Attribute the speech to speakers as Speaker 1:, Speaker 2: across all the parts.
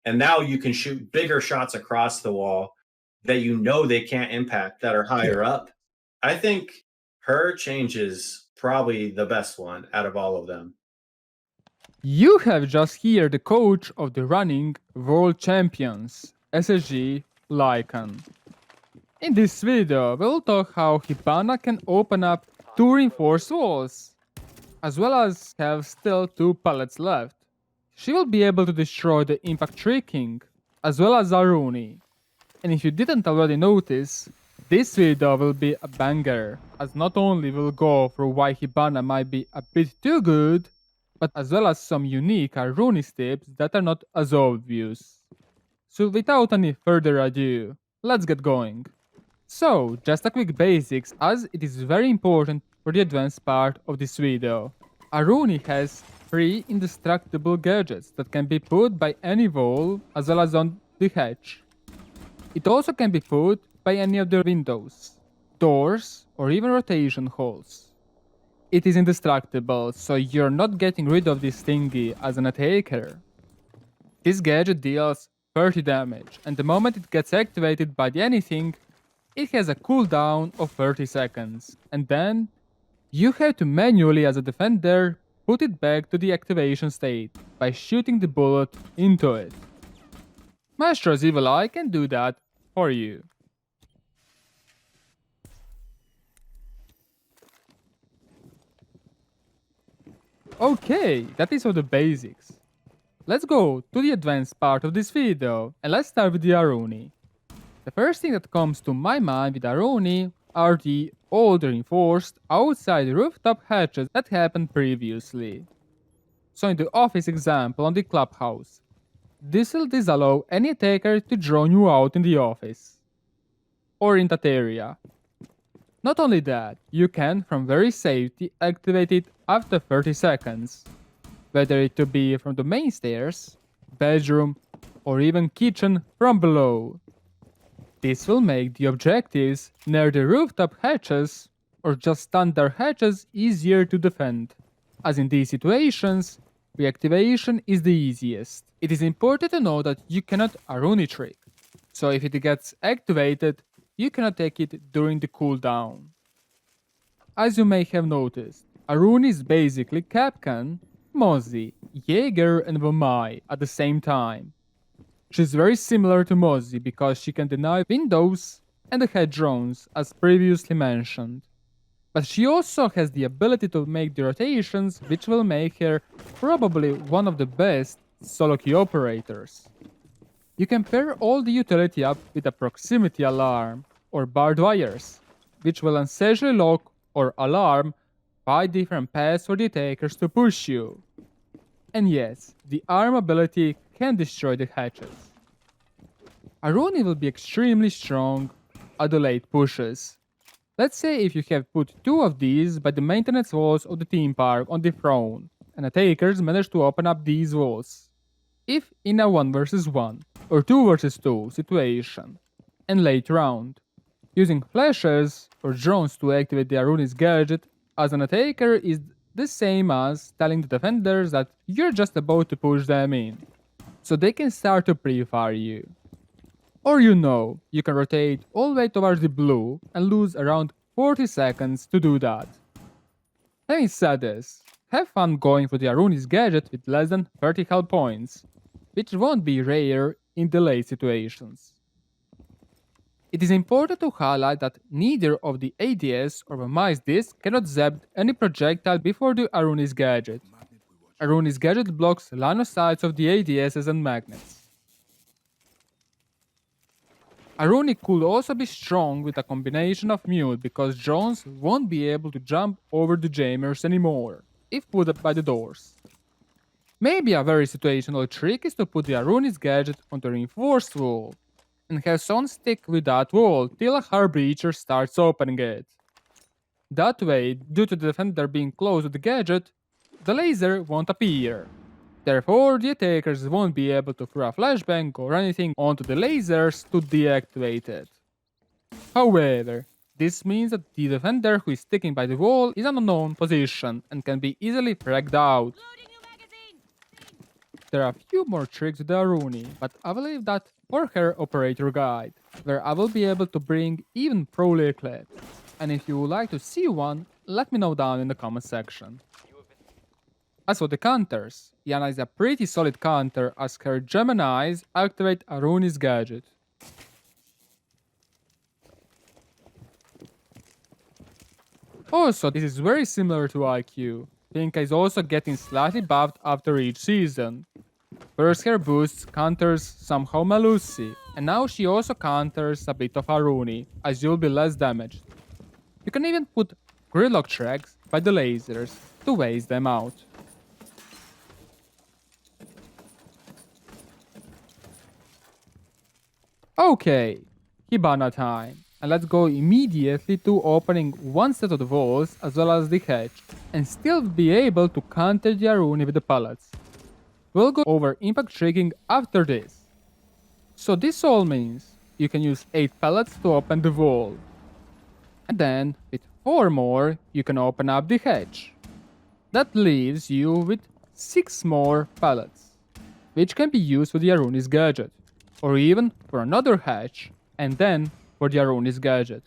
Speaker 1: And now you can shoot bigger shots across the wall that you know they can't impact that are higher up. I think her change is probably the best one out of all of them.
Speaker 2: You have just heard the coach of the running world champions, SSG Lycan. In this video, we'll talk how Hibana can open up 2 reinforced walls, as well as have still 2 pallets left. She will be able to destroy the Impact Tree King, as well as Aruni. And if you didn't already notice, this video will be a banger, as not only will go through why Hibana might be a bit too good, but as well as some unique Aruni tips that are not as obvious. So without any further ado, let's get going. So, just a quick basics, as it is very important for the advanced part of this video. Aruni has 3 indestructible gadgets that can be put by any wall as well as on the hatch. It also can be put by any of the windows, doors, or even rotation holes. It is indestructible, so you're not getting rid of this thingy as an attacker. This gadget deals 30 damage, and the moment it gets activated by anything, it has a cooldown of 30 seconds, and then you have to manually as a defender put it back to the activation state by shooting the bullet into it. Maestro's Evil Eye can do that for you. Okay, that is all the basics. Let's go to the advanced part of this video, and let's start with the Aruni. The first thing that comes to my mind with Aruni are the old reinforced outside rooftop hatches that happened previously. So in the office example on the clubhouse, this will disallow any attacker to drone you out in the office or in that area. Not only that, you can from very safety activate it after 30 seconds, whether it to be from the main stairs, bedroom, or even kitchen from below. This will make the objectives near the rooftop hatches or just standard hatches easier to defend, as in these situations, reactivation is the easiest. It is important to know that you cannot Aruni trick, so if it gets activated, you cannot take it during the cooldown. As you may have noticed, Aruni is basically Capcan, Mozzie, Jager and Vomai at the same time. She's very similar to Mozzie because she can deny windows and the head drones as previously mentioned. But she also has the ability to make the rotations, which will make her probably one of the best solo key operators. You can pair all the utility up with a proximity alarm or barbed wires, which will essentially lock or alarm 5 different paths for the attackers to push you. And yes, the arm ability can destroy the hatches. Aruni will be extremely strong at the late pushes. Let's say if you have put 2 of these by the maintenance walls of the theme park on the throne, and attackers manage to open up these walls. If in a 1 vs 1 or 2 vs 2 situation, and late round, using flashes or drones to activate the Aruni's gadget as an attacker is the same as telling the defenders that you're just about to push them in, so they can start to pre-fire you. Or you can rotate all the way towards the blue and lose around 40 seconds to do that. Having said this, have fun going for the Aruni's gadget with less than 30 health points, which won't be rare in the late situations. It is important to highlight that neither of the ADS or Vomai's disc cannot zap any projectile before the Aruni's gadget. Aruni's gadget blocks line of sights of the ADSs and magnets. Aruni could also be strong with a combination of mute because drones won't be able to jump over the jammers anymore if put up by the doors. Maybe a very situational trick is to put the Aruni's gadget on the reinforced wall and have someone stick with that wall till a hard breacher starts opening it. That way, due to the defender being close to the gadget, the laser won't appear. Therefore, the attackers won't be able to throw a flashbang or anything onto the lasers to deactivate it. However, this means that the defender who is sticking by the wall is an unknown position and can be easily fragged out. there are a few more tricks with the Aruni, but I will leave that for her operator guide, where I will be able to bring even pro-layer clips. And if you would like to see one, let me know down in the comment section. As for the counters, Yana is a pretty solid counter as her Geminis activate Aruni's gadget. Also, this is very similar to IQ. Pinka is also getting slightly buffed after each season. First her boosts counters somehow Melusi, and now she also counters a bit of Aruni, as you'll be less damaged. You can even put gridlock tracks by the lasers to waste them out. Okay, Hibana time. And let's go immediately to opening one set of the walls as well as the hedge, and still be able to counter the Aruni with the pallets. We'll go over impact tricking after this. So this all means you can use 8 pallets to open the wall. And then with 4 more you can open up the hedge. That leaves you with 6 more pallets, which can be used for the Aruni's gadget, or even for another hatch, and then for the Aruni's gadget.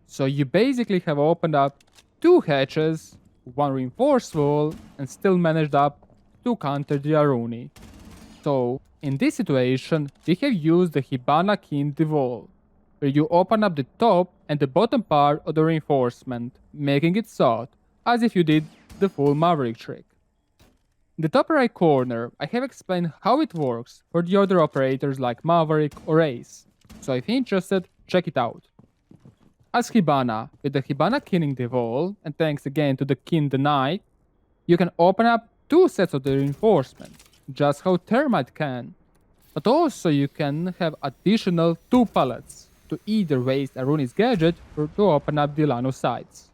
Speaker 2: So you basically have opened up 2 hatches, 1 reinforced wall, and still managed up to counter the Aruni. So in this situation, we have used the Hibana Kind wall, where you open up the top and the bottom part of the reinforcement, making it soft, as if you did the full Maverick trick. In the top right corner, I have explained how it works for the other operators like Maverick or Ace, so if you're interested, check it out. As Hibana, with the Hibana killing the wall, and thanks again to the Kin the Knight, you can open up 2 sets of the reinforcement, just how Termite can. But also you can have additional 2 pallets to either waste Aruni's gadget or to open up the Lano sides.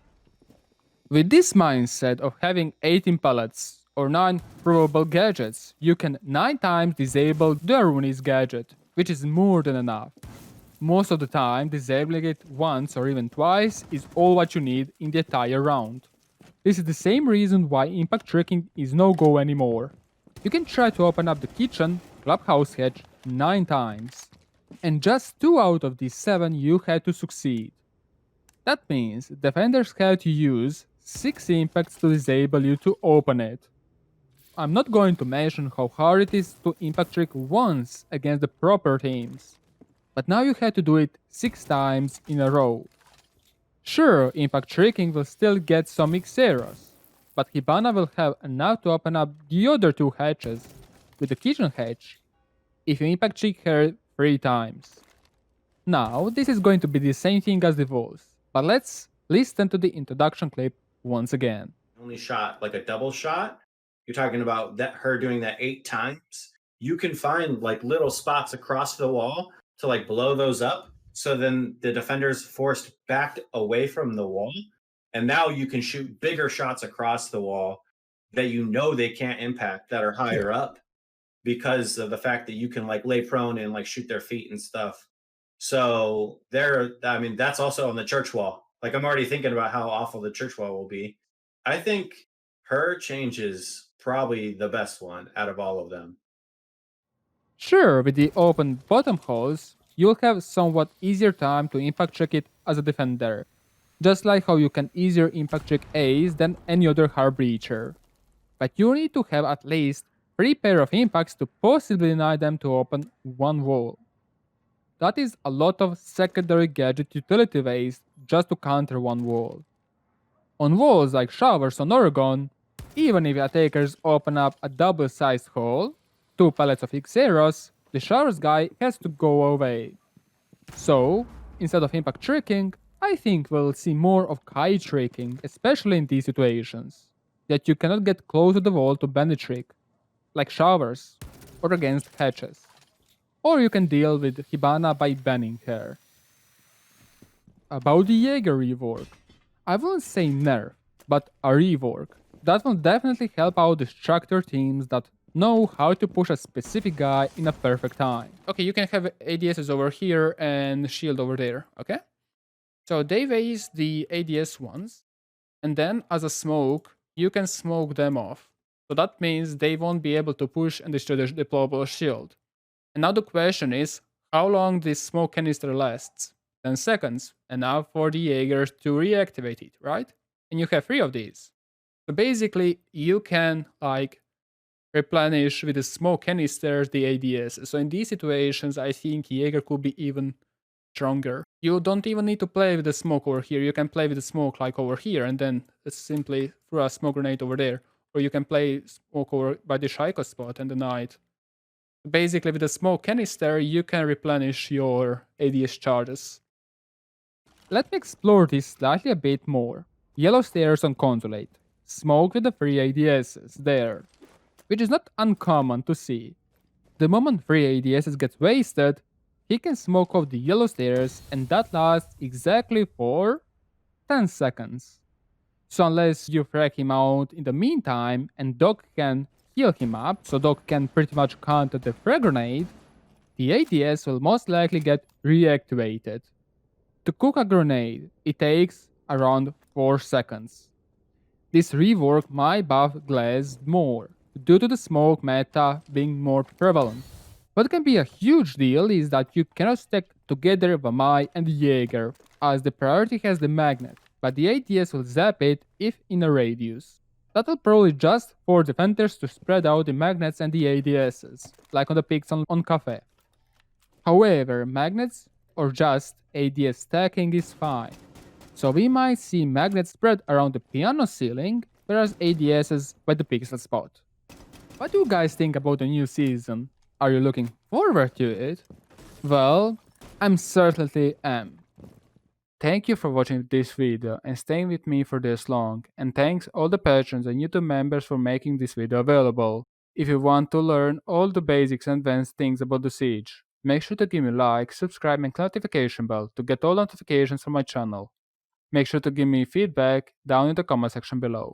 Speaker 2: With this mindset of having 18 pallets or 9 probable gadgets, you can 9 times disable the Aruni's gadget, which is more than enough. Most of the time, disabling it once or even twice is all what you need in the entire round. This is the same reason why impact tricking is no go anymore. You can try to open up the kitchen, clubhouse hatch 9 times, and just 2 out of these 7 you had to succeed. That means defenders had to use 6 impacts to disable you to open it. I'm not going to mention how hard it is to impact trick once against the proper teams, but now you had to do it 6 times in a row. Sure, impact tricking will still get some Xeros, but Hibana will have enough to open up the other 2 hatches with the kitchen hatch if you impact trick her 3 times. Now, this is going to be the same thing as the walls, but let's listen to the introduction clip once again.
Speaker 1: Only shot like a double shot. You're talking about that her doing that 8 times. You can find like little spots across the wall to like blow those up. So then the defender's forced back away from the wall. And now you can shoot bigger shots across the wall that you know they can't impact that are higher up because of the fact that you can like lay prone and like shoot their feet and stuff. So that's also on the church wall. Like I'm already thinking about how awful the church wall will be. I think her change is probably the best one out of all of them.
Speaker 2: Sure, with the open bottom holes, you'll have somewhat easier time to impact check it as a defender, just like how you can easier impact check Ace than any other hard breacher. But you need to have at least 3 pair of impacts to possibly deny them to open 1 wall. That is a lot of secondary gadget utility waste just to counter 1 wall. On walls like showers on Oregon, even if attackers open up a double-sized hole, 2 pallets of Xeros, the showers guy has to go away. So, instead of impact tricking, I think we'll see more of kite tricking, especially in these situations, that you cannot get close to the wall to ban the trick, like showers, or against hatches. Or you can deal with Hibana by banning her. About the Jager rework, I wouldn't say nerf, but a rework. That will definitely help out destructor teams that know how to push a specific guy in a perfect time. Okay, you can have ADSs over here and shield over there, okay? So they raise the ADS ones, and then as a smoke, you can smoke them off. So that means they won't be able to push and destroy the deployable shield. And now the question is, how long this smoke canister lasts? 10 seconds, enough for the Jaegers to reactivate it, right? And you have 3 of these. So basically, you can replenish with the smoke canisters the ADS. So in these situations, I think Jaeger could be even stronger. You don't even need to play with the smoke over here. You can play with the smoke like over here, and then simply throw a smoke grenade over there. Or you can play smoke over by the Shaiko spot and deny it. Basically, with the smoke canister, you can replenish your ADS charges. Let me explore this slightly a bit more. Yellow stairs on Consulate. Smoke with the 3 ADSs there, which is not uncommon to see. The moment 3 ADSs gets wasted, he can smoke off the yellow stairs, and that lasts exactly for 10 seconds. So unless you frag him out in the meantime and Doc can heal him up, so Doc can pretty much counter the frag grenade, the ADS will most likely get reactivated. To cook a grenade, it takes around 4 seconds. This rework might buff Glass more, due to the smoke meta being more prevalent. What can be a huge deal is that you cannot stack together Vamai and Jaeger, as the priority has the magnet, but the ADS will zap it if in a radius. That will probably just force defenders to spread out the magnets and the ADSs, like on the pics on Cafe. However, magnets or just ADS stacking is fine. So we might see magnets spread around the piano ceiling, whereas ADSs by the pixel spot. What do you guys think about the new season? Are you looking forward to it? Well, I'm certainly am. Thank you for watching this video and staying with me for this long, and thanks all the patrons and YouTube members for making this video available. If you want to learn all the basics and advanced things about the siege, make sure to give me a like, subscribe and click notification bell to get all notifications from my channel. Make sure to give me feedback down in the comment section below.